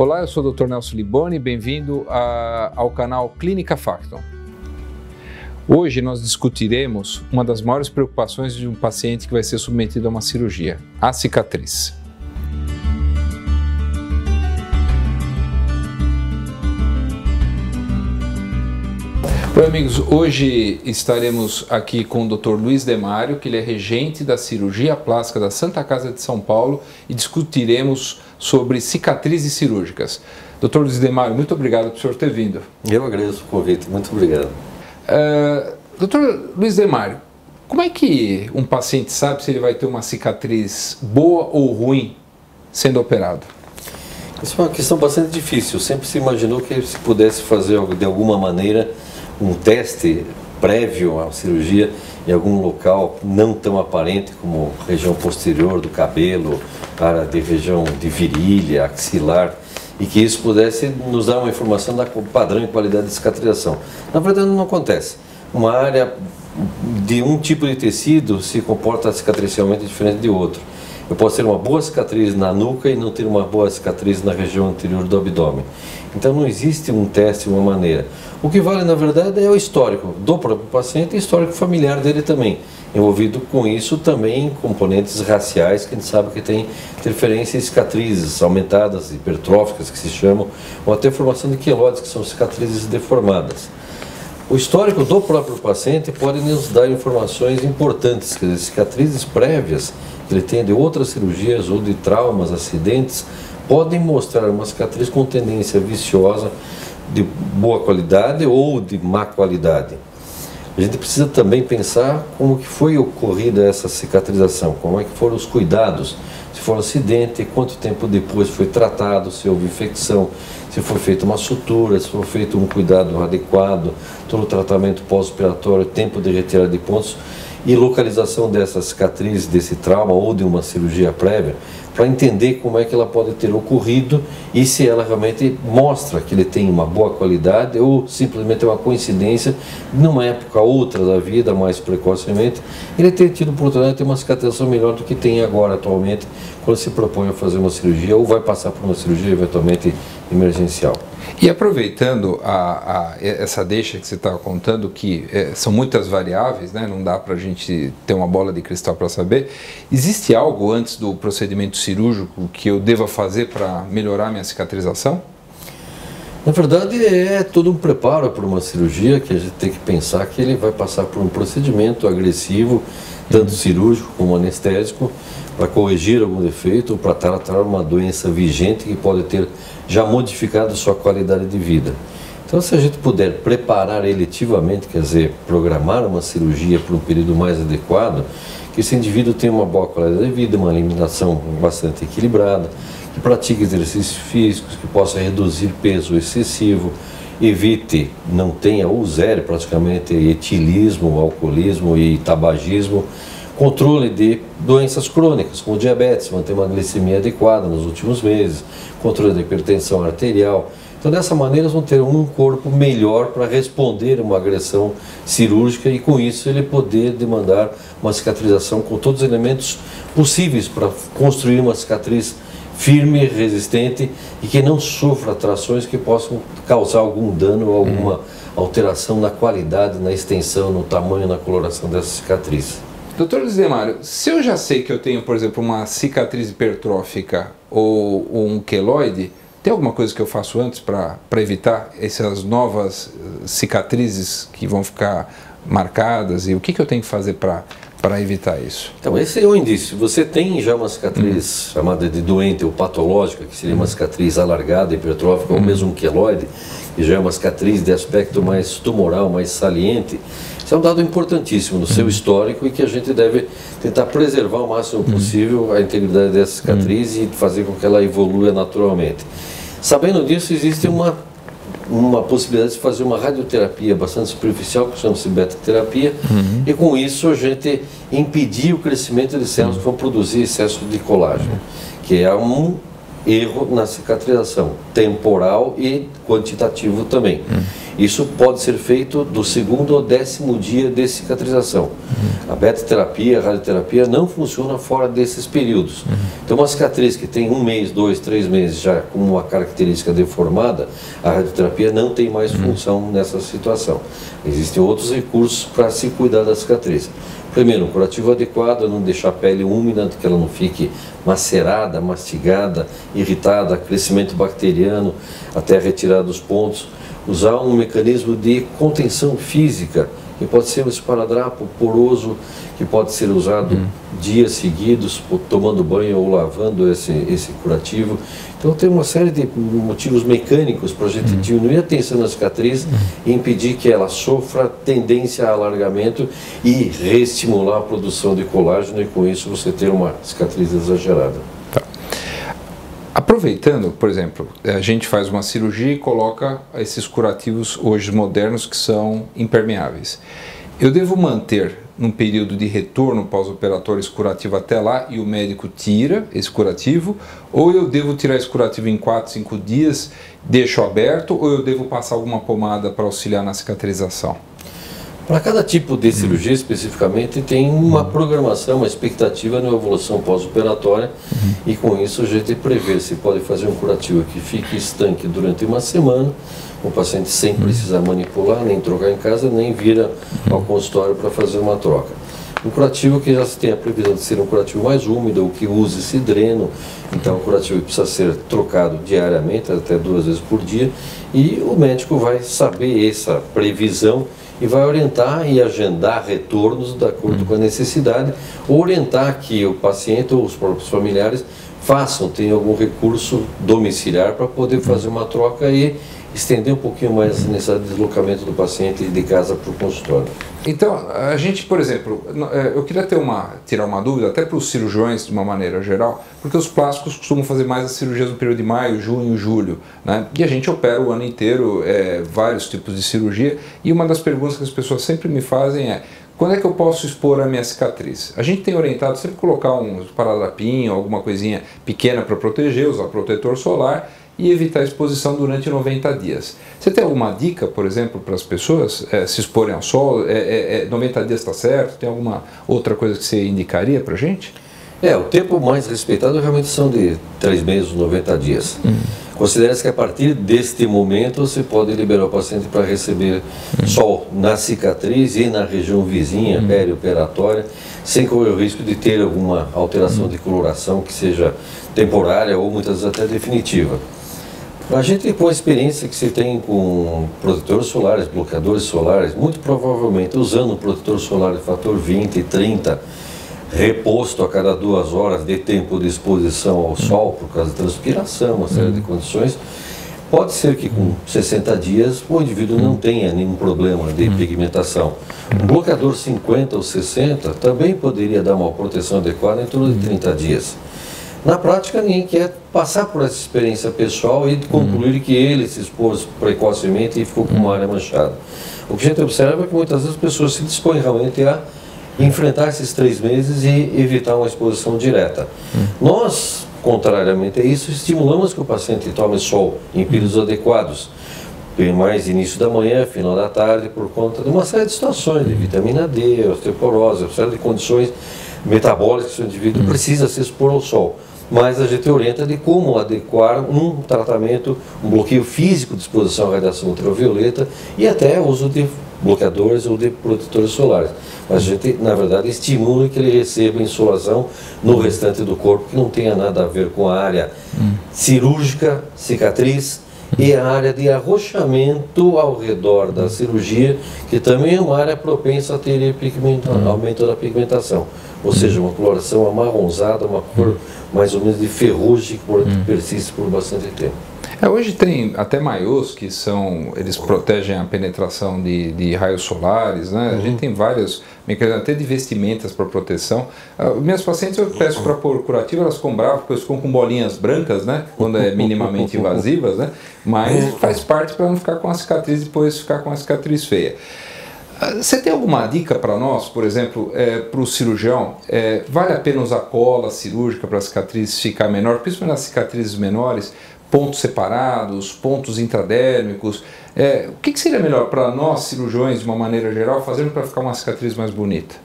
Olá, eu sou o Dr. Nelson Liboni, bem-vindo ao canal Clínica Facton. Hoje nós discutiremos uma das maiores preocupações de um paciente que vai ser submetido a uma cirurgia, a cicatriz. Oi amigos, hoje estaremos aqui com o Dr. Luiz Demário, que ele é regente da cirurgia plástica da Santa Casa de São Paulo, e discutiremos sobre cicatrizes cirúrgicas. Dr. Luiz Demário, muito obrigado por o senhor ter vindo. Eu agradeço o convite, muito obrigado. Dr. Luiz Demário, como é que um paciente sabe se ele vai ter uma cicatriz boa ou ruim sendo operado? Isso é uma questão bastante difícil. Sempre se imaginou que se pudesse fazer de alguma maneira um teste prévio à cirurgia em algum local não tão aparente como região posterior do cabelo, área de região de virilha, axilar, e que isso pudesse nos dar uma informação da padrão e qualidade de cicatrização. Na verdade não acontece. Uma área de um tipo de tecido se comporta cicatricialmente diferente de outro. Eu posso ter uma boa cicatriz na nuca e não ter uma boa cicatriz na região anterior do abdômen. Então não existe um teste, uma maneira. O que vale na verdade é o histórico do próprio paciente e o histórico familiar dele também. Envolvido com isso também componentes raciais que a gente sabe que tem interferência em cicatrizes aumentadas, hipertróficas que se chamam, ou até formação de queloides, que são cicatrizes deformadas. O histórico do próprio paciente pode nos dar informações importantes, quer dizer, cicatrizes prévias que ele tem de outras cirurgias ou de traumas, acidentes, podem mostrar uma cicatriz com tendência viciosa de boa qualidade ou de má qualidade. A gente precisa também pensar como que foi ocorrida essa cicatrização, como é que foram os cuidados, se for um acidente, quanto tempo depois foi tratado, se houve infecção, se foi feita uma sutura, se foi feito um cuidado adequado, todo o tratamento pós-operatório, tempo de retirada de pontos e localização dessa cicatriz, desse trauma ou de uma cirurgia prévia, para entender como é que ela pode ter ocorrido e se ela realmente mostra que ele tem uma boa qualidade ou simplesmente é uma coincidência, numa época outra da vida, mais precocemente, ele ter tido a oportunidade de ter uma cicatrização melhor do que tem agora atualmente, quando se propõe a fazer uma cirurgia ou vai passar por uma cirurgia eventualmente emergencial. E aproveitando essa deixa que você estava contando, que são muitas variáveis, né? Não dá para a gente ter uma bola de cristal para saber, existe algo antes do procedimento cirúrgico que eu deva fazer para melhorar minha cicatrização? Na verdade é todo um preparo para uma cirurgia que a gente tem que pensar que ele vai passar por um procedimento agressivo, tanto cirúrgico como anestésico, para corrigir algum defeito ou para tratar uma doença vigente que pode ter já modificado sua qualidade de vida. Então, se a gente puder preparar eletivamente, quer dizer, programar uma cirurgia por um período mais adequado, que esse indivíduo tenha uma boa qualidade de vida, uma alimentação bastante equilibrada, que pratique exercícios físicos, que possa reduzir peso excessivo, evite, não tenha ou zero praticamente etilismo, alcoolismo e tabagismo, controle de doenças crônicas, como diabetes, manter uma glicemia adequada nos últimos meses, controle da hipertensão arterial. Então, dessa maneira, eles vão ter um corpo melhor para responder a uma agressão cirúrgica e, com isso, ele poder demandar uma cicatrização com todos os elementos possíveis para construir uma cicatriz firme, resistente e que não sofra trações que possam causar algum dano ou alguma alteração na qualidade, na extensão, no tamanho, na coloração dessa cicatriz. Dr. Luiz Demário, se eu já sei que eu tenho, por exemplo, uma cicatriz hipertrófica ou um queloide, tem alguma coisa que eu faço antes para evitar essas novas cicatrizes que vão ficar marcadas? E o que eu tenho que fazer para evitar isso? Então, esse é um indício. Você tem já uma cicatriz chamada de doente ou patológica, que seria uma cicatriz alargada, hipertrófica, ou mesmo um queloide, que já é uma cicatriz de aspecto mais tumoral, mais saliente. Isso é um dado importantíssimo no seu histórico e que a gente deve tentar preservar o máximo possível a integridade dessa cicatriz e fazer com que ela evolua naturalmente. Sabendo disso, existe uma possibilidade de fazer uma radioterapia bastante superficial, que chama-se beta-terapia, e com isso a gente impedir o crescimento de células que vão produzir excesso de colágeno, que é um erro na cicatrização, temporal e quantitativo também. Isso pode ser feito do 2º ao 10º dia de cicatrização. A beta-terapia, a radioterapia não funciona fora desses períodos. Então, uma cicatriz que tem 1 mês, 2, 3 meses já com uma característica deformada, a radioterapia não tem mais função nessa situação. Existem outros recursos para se cuidar da cicatriz. Primeiro, um curativo adequado, não deixar a pele úmida, que ela não fique macerada, mastigada, irritada, crescimento bacteriano, até a retirada dos pontos. Usar um mecanismo de contenção física, que pode ser um esparadrapo poroso, que pode ser usado dias seguidos, tomando banho ou lavando esse curativo. Então tem uma série de motivos mecânicos para a gente diminuir a tensão na cicatriz e impedir que ela sofra tendência a alargamento e reestimular a produção de colágeno, e com isso você ter uma cicatriz exagerada. Tá. Aproveitando, por exemplo, a gente faz uma cirurgia e coloca esses curativos hoje modernos que são impermeáveis. Eu devo manter num período de retorno pós-operatório esse curativo até lá e o médico tira esse curativo, ou eu devo tirar esse curativo em 4, 5 dias, deixo aberto, ou eu devo passar alguma pomada para auxiliar na cicatrização? Para cada tipo de cirurgia especificamente tem uma programação, uma expectativa na evolução pós-operatória, e com isso a gente prevê se pode fazer um curativo que fique estanque durante uma semana, o paciente sem precisar manipular, nem trocar em casa, nem vir ao consultório para fazer uma troca. Um curativo que já se tem a previsão de ser um curativo mais úmido, ou que use esse dreno, então o curativo precisa ser trocado diariamente, até 2 vezes por dia, e o médico vai saber essa previsão e vai orientar e agendar retornos de acordo com a necessidade, ou orientar que o paciente ou os próprios familiares tenham algum recurso domiciliar para poder fazer uma troca e estender um pouquinho mais nesse deslocamento do paciente de casa para o consultório. Então, a gente, por exemplo, eu queria tirar uma dúvida, até para os cirurgiões de uma maneira geral, porque os plásticos costumam fazer mais as cirurgias no período de maio, junho, julho, né? E a gente opera o ano inteiro vários tipos de cirurgia, e uma das perguntas que as pessoas sempre me fazem é: quando é que eu posso expor a minha cicatriz? A gente tem orientado sempre colocar um esparadrapinho, alguma coisinha pequena para proteger, usar protetor solar e evitar a exposição durante 90 dias. Você tem alguma dica, por exemplo, para as pessoas se exporem ao sol? 90 dias está certo? Tem alguma outra coisa que você indicaria para a gente? O tempo mais respeitado realmente são de 3 meses, 90 dias. Considera-se que a partir deste momento você pode liberar o paciente para receber sol na cicatriz e na região vizinha, perioperatória, sem correr o risco de ter alguma alteração de coloração que seja temporária ou muitas vezes até definitiva. A gente, com a experiência que se tem com protetores solares, bloqueadores solares, muito provavelmente usando um protetor solar de fator 20 e 30, reposto a cada 2 horas de tempo de exposição ao sol, por causa da transpiração, uma série de condições, pode ser que com 60 dias o indivíduo não tenha nenhum problema de pigmentação. Um bloqueador 50 ou 60 também poderia dar uma proteção adequada em torno de 30 dias. Na prática, ninguém quer passar por essa experiência pessoal e concluir que ele se expôs precocemente e ficou com uma área manchada. O que a gente observa é que muitas vezes as pessoas se dispõem realmente a enfrentar esses 3 meses e evitar uma exposição direta. Nós, contrariamente a isso, estimulamos que o paciente tome sol em períodos adequados, mais início da manhã, final da tarde, por conta de uma série de situações, de vitamina D, osteoporose, uma série de condições metabólicas que o indivíduo precisa se expor ao sol. Mas a gente orienta de como adequar um tratamento, um bloqueio físico de exposição à radiação ultravioleta e até o uso de bloqueadores ou de protetores solares. Mas a gente, na verdade, estimula que ele receba insolação no restante do corpo, que não tenha nada a ver com a área cirúrgica, cicatriz, e a área de arrochamento ao redor da cirurgia, que também é uma área propensa a ter aumento da pigmentação. Ou seja, uma coloração amarronzada, uma cor mais ou menos de ferrugem que persiste por bastante tempo. Hoje tem até maiôs que eles protegem a penetração de raios solares, né? A gente tem vários mecanismos, até de vestimentas para proteção. Minhas pacientes eu peço para pôr curativo, elas ficam bravas porque eles ficam com bolinhas brancas, né? Quando é minimamente invasivas, né? Mas faz parte para não ficar com a cicatriz e depois ficar com a cicatriz feia. Você tem alguma dica para nós, por exemplo, para o cirurgião? Vale a pena usar cola cirúrgica para a cicatriz ficar menor, principalmente nas cicatrizes menores? pontos separados, pontos intradérmicos. O que seria melhor para nós, cirurgiões, de uma maneira geral, fazermos para ficar uma cicatriz mais bonita?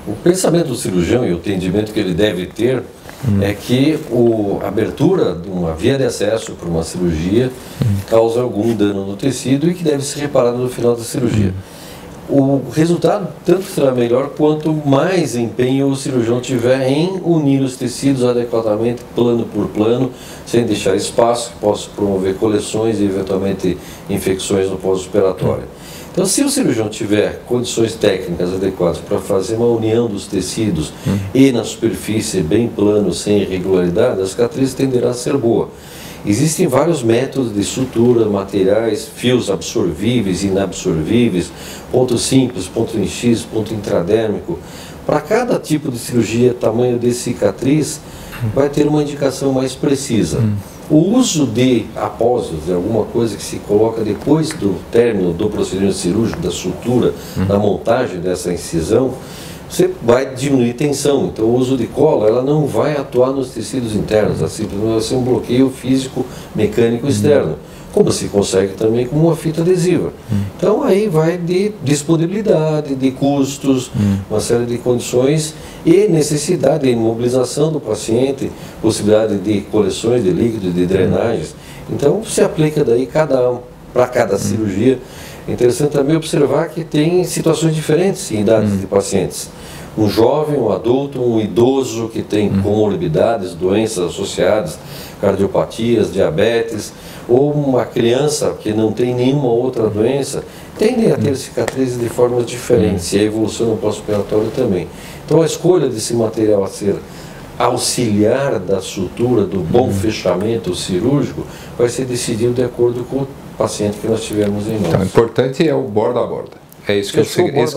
O pensamento do cirurgião e o entendimento que ele deve ter é que a abertura de uma via de acesso para uma cirurgia causa algum dano no tecido e que deve ser reparado no final da cirurgia. O resultado tanto será melhor quanto mais empenho o cirurgião tiver em unir os tecidos adequadamente, plano por plano, sem deixar espaço que possa promover coleções e eventualmente infecções no pós-operatório. Então, se o cirurgião tiver condições técnicas adequadas para fazer uma união dos tecidos e na superfície bem plano, sem irregularidade, a cicatriz tenderá a ser boa. Existem vários métodos de sutura, materiais, fios absorvíveis e inabsorvíveis, ponto simples, ponto em X, ponto intradérmico. Para cada tipo de cirurgia, tamanho de cicatriz, vai ter uma indicação mais precisa. O uso de apósitos, de alguma coisa que se coloca depois do término do procedimento cirúrgico, da sutura, da montagem dessa incisão, você vai diminuir tensão. Então o uso de cola, ela não vai atuar nos tecidos internos, ela simplesmente vai ser um bloqueio físico mecânico externo, como se consegue também com uma fita adesiva. Então aí vai de disponibilidade, de custos, uma série de condições e necessidade de imobilização do paciente, possibilidade de coleções de líquido, de drenagens. Então se aplica daí para cada cirurgia. É interessante também observar que tem situações diferentes em idades de pacientes. Um jovem, um adulto, um idoso que tem comorbidades, doenças associadas, cardiopatias, diabetes, ou uma criança que não tem nenhuma outra doença, tendem a ter cicatrizes de formas diferentes e a evolução no pós-operatório também. Então a escolha desse material a ser auxiliar da sutura, do bom fechamento cirúrgico, vai ser decidido de acordo com o paciente que nós tivermos em mãos. Então, o importante é o borda a borda. Esse que é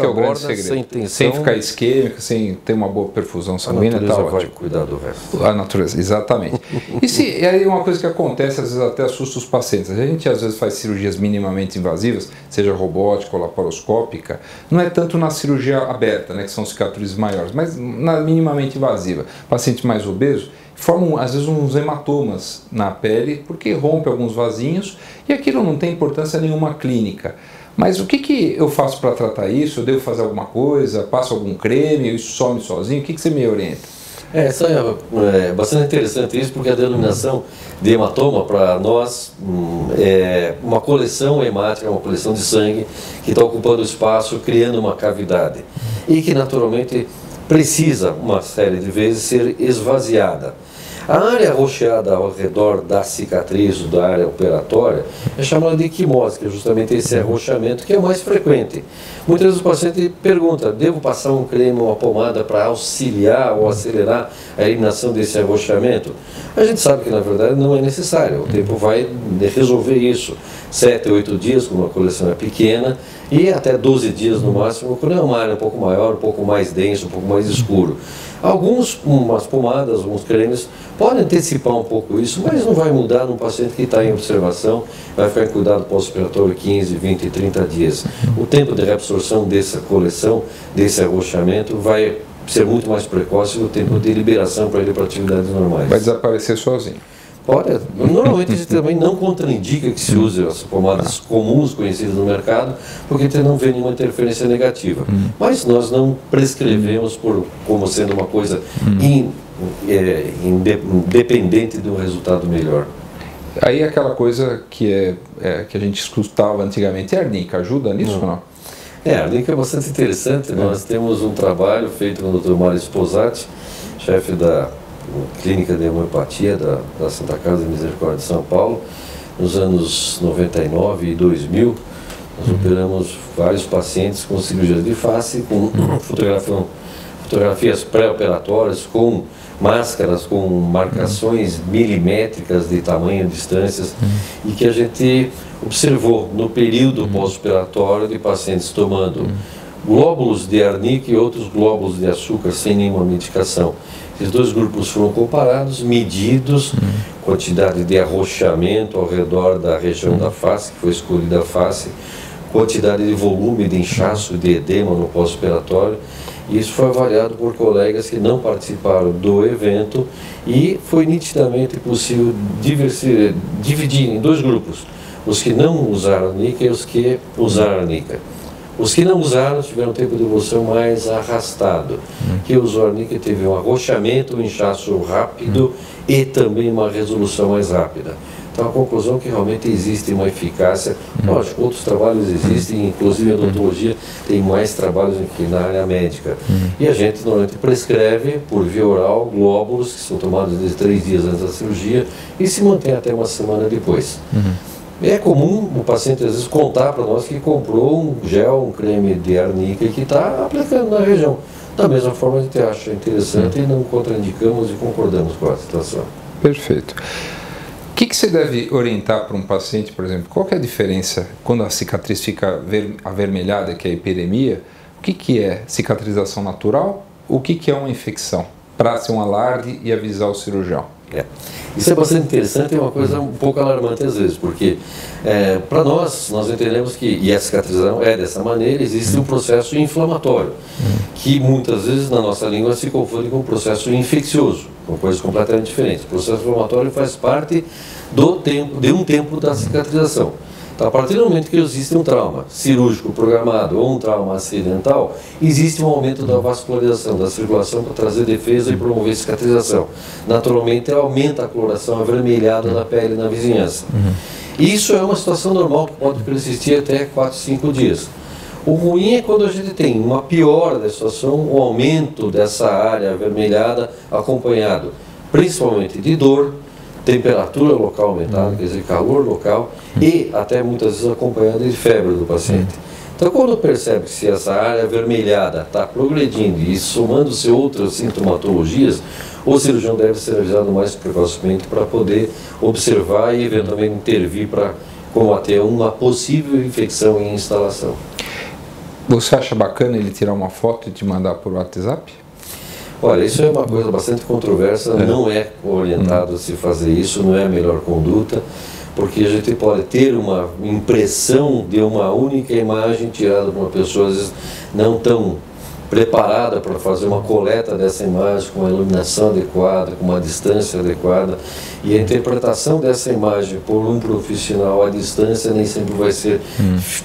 o grande segredo. Sem ficar isquêmico, sem ter uma boa perfusão sanguínea, a natureza vai cuidar do resto. A natureza, exatamente. E aí uma coisa que acontece, às vezes até assusta os pacientes. A gente às vezes faz cirurgias minimamente invasivas, seja robótica ou laparoscópica, não é tanto na cirurgia aberta, né, que são cicatrizes maiores, mas na minimamente invasiva. Paciente mais obeso formam às vezes uns hematomas na pele, porque rompe alguns vasinhos e aquilo não tem importância nenhuma clínica. Mas o que eu faço para tratar isso? Eu devo fazer alguma coisa? Passo algum creme? Isso some sozinho? O que você me orienta? É bastante interessante isso, porque a denominação de hematoma para nós é uma coleção hemática, uma coleção de sangue que está ocupando espaço, criando uma cavidade e que naturalmente precisa uma série de vezes ser esvaziada. A área arroxeada ao redor da cicatriz, da área operatória, é chamada de equimose, que é justamente esse arroxamento que é o mais frequente. Muitas vezes o paciente pergunta, devo passar um creme ou uma pomada para auxiliar ou acelerar a eliminação desse arroxamento? A gente sabe que na verdade não é necessário, o tempo vai resolver isso. 7 a 8 dias, quando a coleção é pequena, e até 12 dias no máximo, quando é uma área um pouco maior, um pouco mais denso, um pouco mais escuro. Umas pomadas, alguns cremes podem antecipar um pouco isso, mas não vai mudar num paciente que está em observação, vai ficar em cuidado pós-operatório 15, 20, 30 dias. O tempo de reabsorção dessa coleção, desse arroxamento, vai ser muito mais precoce do tempo de liberação para ele para atividades normais. Vai desaparecer sozinho. Olha, normalmente a gente também não contraindica que se use as pomadas comuns conhecidas no mercado, porque a gente não vê nenhuma interferência negativa. Mas nós não prescrevemos como sendo uma coisa independente de um resultado melhor. Aí aquela coisa que a gente escutava antigamente, a arnica, ajuda nisso ou não? A arnica é bastante interessante. Nós temos um trabalho feito com o Dr. Mário Sposati, chefe da Clínica de Homeopatia da Santa Casa de Misericórdia de São Paulo, nos anos 99 e 2000. Nós operamos vários pacientes com cirurgias de face, com fotografias pré-operatórias, com máscaras, com marcações milimétricas de tamanho e distâncias, e que a gente observou no período pós-operatório de pacientes tomando glóbulos de arnica e outros glóbulos de açúcar sem nenhuma medicação. Esses dois grupos foram comparados, medidos, quantidade de arroxamento ao redor da região da face, que foi escolhida a face, quantidade de volume de inchaço, de edema no pós-operatório. Isso foi avaliado por colegas que não participaram do evento e foi nitidamente possível dividir em 2 grupos, os que não usaram arnica e os que usaram arnica. Os que não usaram tiveram um tempo de evolução mais arrastado. Quem usou arnica teve um arrochamento, um inchaço rápido e também uma resolução mais rápida. Então a conclusão é que realmente existe uma eficácia. Lógico, outros trabalhos existem, inclusive a odontologia tem mais trabalhos aqui na área médica. E a gente normalmente prescreve por via oral glóbulos que são tomados de 3 dias antes da cirurgia e se mantém até uma semana depois. É comum o paciente às vezes contar para nós que comprou um gel, um creme de arnica e que está aplicando na região. Da mesma forma a gente acha interessante e não contraindicamos e concordamos com a situação. Perfeito. O que você deve orientar para um paciente, por exemplo? Qual que é a diferença quando a cicatriz fica avermelhada, que é a hiperemia? O que é cicatrização natural? O que é uma infecção? Para ser um alarde e avisar o cirurgião. Isso é bastante interessante e é uma coisa um pouco alarmante às vezes, porque para nós entendemos que, e a cicatrização é dessa maneira, existe um processo inflamatório, que muitas vezes na nossa língua se confunde com um processo infeccioso, com coisas completamente diferentes. O processo inflamatório faz parte de um tempo da cicatrização. Então, a partir do momento que existe um trauma cirúrgico programado ou um trauma acidental, existe um aumento da vascularização, da circulação para trazer defesa e promover cicatrização. Naturalmente, aumenta a coloração avermelhada na pele na vizinhança. Isso é uma situação normal que pode persistir até 4, 5 dias. O ruim é quando a gente tem uma piora da situação, um aumento dessa área avermelhada acompanhado principalmente de dor, temperatura local aumentada, quer dizer, calor local, e até muitas vezes acompanhada de febre do paciente. Então, quando percebe que se essa área avermelhada está progredindo e somando-se outras sintomatologias, o cirurgião deve ser avisado mais precocemente para poder observar e eventualmente intervir para combater uma possível infecção em instalação. Você acha bacana ele tirar uma foto e te mandar por WhatsApp? Olha, isso é uma coisa bastante controversa, não é orientado a se fazer isso, não é a melhor conduta, porque a gente pode ter uma impressão de uma única imagem tirada por uma pessoa, às vezes não tão preparada para fazer uma coleta dessa imagem, com uma iluminação adequada, com uma distância adequada, e a interpretação dessa imagem por um profissional à distância nem sempre vai ser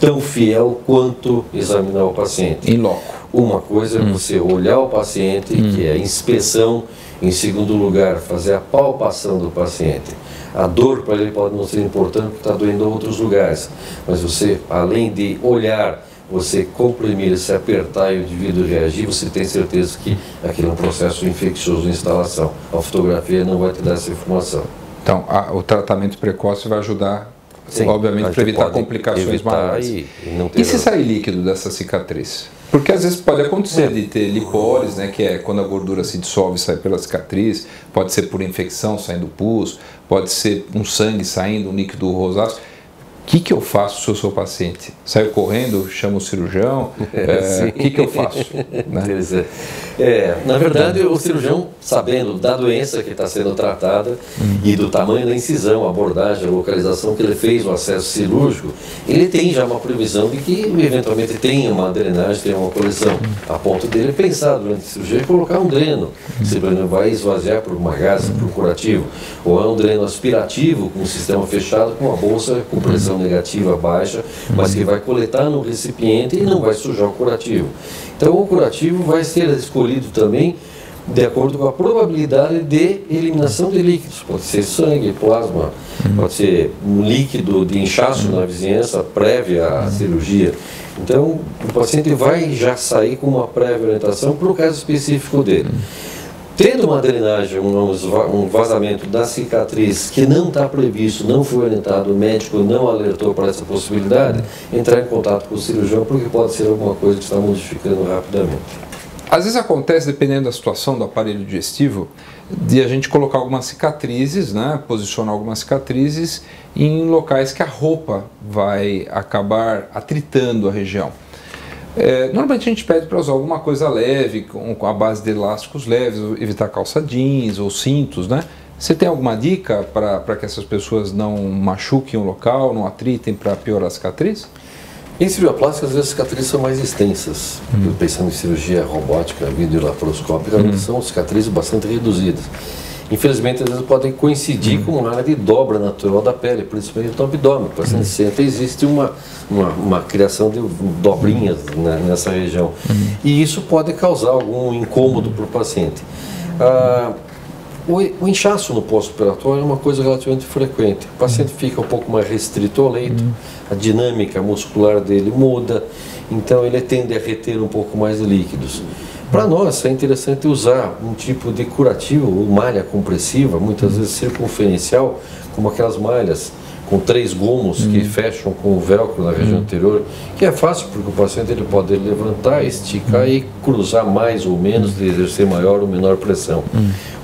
tão fiel quanto examinar o paciente. Em loco. Uma coisa é você olhar o paciente, que é a inspeção, em segundo lugar, fazer a palpação do paciente. A dor para ele pode não ser importante porque está doendo em outros lugares, mas você, além de olhar, você comprimir, se apertar e o indivíduo reagir, você tem certeza que aquilo é um processo infeccioso de instalação. A fotografia não vai te dar essa informação. Então, o tratamento precoce vai ajudar, sim, obviamente, para evitar complicações maiores. E se sair líquido dessa cicatriz? Porque às vezes pode acontecer de ter lipólise, né, que é quando a gordura se dissolve e sai pela cicatriz, pode ser por infecção saindo pus, pode ser um sangue saindo, um líquido rosáceo. O que eu faço se eu sou paciente? Saio correndo, chamo o cirurgião? O que eu faço? Né? Na verdade, o cirurgião, sabendo da doença que está sendo tratada e do tamanho da incisão, a abordagem, a localização que ele fez, o acesso cirúrgico, ele tem já uma previsão de que eventualmente tenha uma drenagem, tenha uma coleção, a ponto dele pensar durante a cirurgia e colocar um dreno. Se ele vai esvaziar por uma gase, por um curativo, ou é um dreno aspirativo com um sistema fechado, com uma bolsa com pressão negativa baixa, mas que vai coletar no recipiente e não vai sujar o curativo. Então o curativo vai ser escolhido também de acordo com a probabilidade de eliminação de líquidos. Pode ser sangue, plasma, pode ser um líquido de inchaço na vizinhança prévia à cirurgia. Então o paciente vai já sair com uma prévia orientação para o caso específico dele. Tendo uma drenagem, um vazamento da cicatriz que não está previsto, não foi orientado, o médico não alertou para essa possibilidade, entrar em contato com o cirurgião, porque pode ser alguma coisa que está modificando rapidamente. Às vezes acontece, dependendo da situação do aparelho digestivo, de a gente colocar algumas cicatrizes, né, posicionar algumas cicatrizes em locais que a roupa vai acabar atritando a região. Normalmente a gente pede para usar alguma coisa leve, com a base de elásticos leves, evitar calça jeans ou cintos, né? Você tem alguma dica para que essas pessoas não machuquem o local, não atritem para piorar a cicatriz? Em cirurgia plástica, às vezes as cicatrizes são mais extensas. Pensando em cirurgia robótica, videolaparoscópica, são cicatrizes bastante reduzidas. Infelizmente, às vezes podem coincidir com uma área de dobra natural da pele, principalmente no abdômen. O paciente senta, existe uma criação de dobrinhas nessa região. E isso pode causar algum incômodo para o paciente. O inchaço no pós-operatório é uma coisa relativamente frequente. O paciente fica um pouco mais restrito ao leito, a dinâmica muscular dele muda, então ele tende a reter um pouco mais de líquidos. Para nós é interessante usar um tipo de curativo, malha compressiva, muitas vezes circunferencial, como aquelas malhas com 3 gomos que fecham com o velcro na região anterior, que é fácil porque o paciente ele pode levantar, esticar e cruzar mais ou menos, de exercer maior ou menor pressão.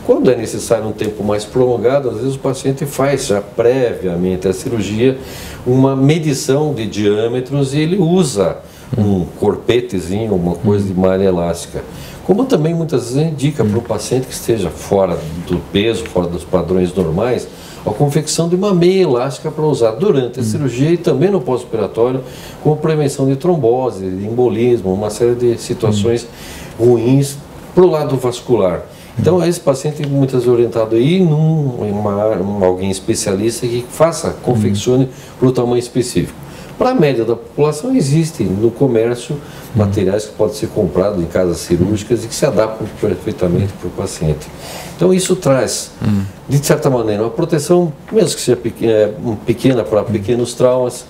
Quando é necessário um tempo mais prolongado, às vezes o paciente faz já previamente a cirurgia uma medição de diâmetros e ele usa um corpetezinho, uma coisa de malha elástica. Como também muitas vezes indica para o paciente que esteja fora do peso, fora dos padrões normais, a confecção de uma meia elástica para usar durante a cirurgia e também no pós-operatório, como prevenção de trombose, de embolismo, uma série de situações ruins para o lado vascular. Então, esse paciente muitas vezes orientado aí alguém especialista que confeccione para o tamanho específico. Para a média da população, existem no comércio materiais que podem ser comprados em casas cirúrgicas e que se adaptam perfeitamente para o paciente. Então, isso traz, de certa maneira, uma proteção, mesmo que seja pequena para pequenos traumas,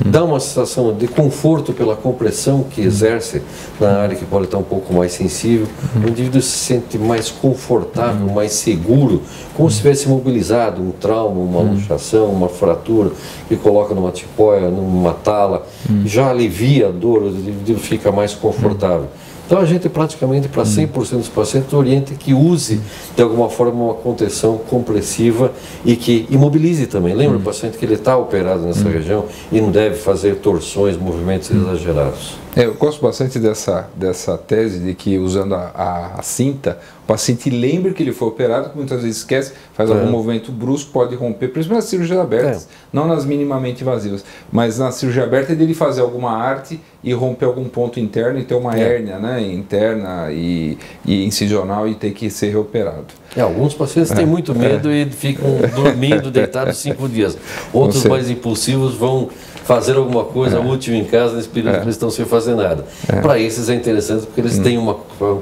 dá uma sensação de conforto pela compressão que exerce na área que pode estar um pouco mais sensível. O indivíduo se sente mais confortável, mais seguro, como se estivesse imobilizado, um trauma, uma luxação, uma fratura, que coloca numa tipóia, numa tala, já alivia a dor, o indivíduo fica mais confortável. Então a gente praticamente para 100% dos pacientes orienta que use de alguma forma uma contenção compressiva e que imobilize também. Lembra o paciente que ele está operado nessa região e não deve fazer torções, movimentos exagerados. Eu gosto bastante dessa tese de que usando a cinta, o paciente lembra que ele foi operado, que muitas vezes esquece, faz algum movimento brusco, pode romper, principalmente nas cirurgias abertas, não nas minimamente invasivas, mas na cirurgia aberta é dele fazer alguma arte e romper algum ponto interno e ter uma hérnia, né, interna e incisional e ter que ser reoperado. Alguns pacientes têm muito medo e ficam dormindo, deitados 5 dias. Outros mais impulsivos vão fazer alguma coisa útil em casa nesse período que eles estão sem fazer nada. Para esses é interessante porque eles têm uma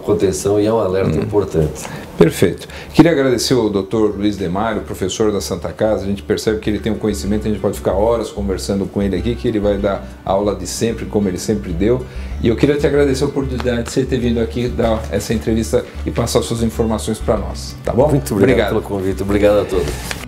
contenção e é um alerta importante. Perfeito. Queria agradecer ao Dr. Luiz Demário, professor da Santa Casa. A gente percebe que ele tem um conhecimento, a gente pode ficar horas conversando com ele aqui, que ele vai dar aula de sempre, como ele sempre deu. E eu queria te agradecer a oportunidade de você ter vindo aqui dar essa entrevista e passar suas informações para nós. Tá bom? Muito obrigado pelo convite. Obrigado a todos.